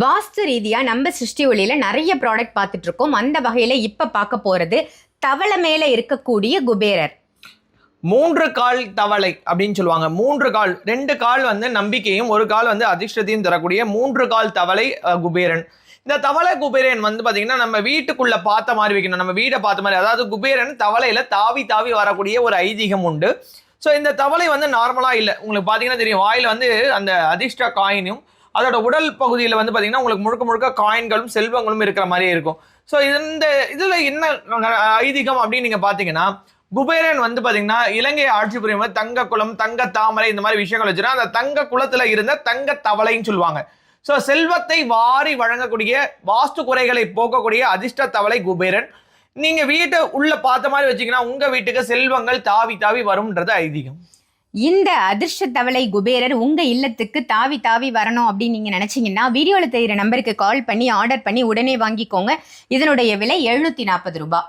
வாஸ்து ரீதியா நம்ம சிருஷ்டி ஒளியில நிறைய ப்ராடக்ட் பார்த்துட்டு இருக்கோம். அந்த வகையில இப்ப பார்க்க போறது தவளை மேல இருக்கக்கூடிய குபேரர். 3 கால் தவளை அப்படின்னு சொல்லுவாங்க. 3 கால், 2 கால் வந்து நம்பிக்கையும், ஒரு கால் வந்து அதிர்ஷ்டத்தையும் தரக்கூடிய 3 கால் தவளை குபேரன். இந்த தவளை குபேரன் வந்து பாத்தீங்கன்னா நம்ம வீட்டுக்குள்ள பார்த்த மாதிரி வைக்கணும். நம்ம வீடை பார்த்த மாதிரி, அதாவது குபேரன் தவளையில தாவி தாவி வரக்கூடிய ஒரு ஐதீகம் உண்டு. ஸோ இந்த தவளை வந்து நார்மலா இல்லை. உங்களுக்கு பாத்தீங்கன்னா தெரியும், வாயில வந்து அந்த அதிர்ஷ்ட காயினும், அதோட உடல் பகுதியில் வந்து பாத்தீங்கன்னா உங்களுக்கு முழுக்க முழுக்க காயின்களும் செல்வங்களும் இருக்கிற மாதிரியே இருக்கும். ஸோ இந்த இதுல என்ன ஐதீகம் அப்படின்னு நீங்க பாத்தீங்கன்னா, குபேரன் வந்து பாத்தீங்கன்னா இலங்கையை ஆட்சி புரியும் போது தங்க குளம், தங்க தாமரை இந்த மாதிரி விஷயங்கள் வச்சுன்னா அந்த தங்க குளத்துல இருந்த தங்க தவளைன்னு சொல்லுவாங்க. ஸோ செல்வத்தை வாரி வழங்கக்கூடிய, வாஸ்து குறைகளை போக்கக்கூடிய அதிர்ஷ்ட தவளை குபேரன். நீங்க வீட்டை உள்ள பார்த்த மாதிரி வச்சீங்கன்னா உங்க வீட்டுக்கு செல்வங்கள் தாவி தாவி வரும்ன்றது ஐதீகம். இந்த அதிர்ஷ்ட தவளை குபேரர் உங்க இல்லத்துக்கு தாவி தாவி வரணும் அப்படின்னு நீங்க நினைச்சீங்கன்னா வீடியோல தெரியுற நம்பருக்கு கால் பண்ணி ஆர்டர் பண்ணி உடனே வாங்கிக்கோங்க. இதனுடைய விலை 740 ரூபாய்.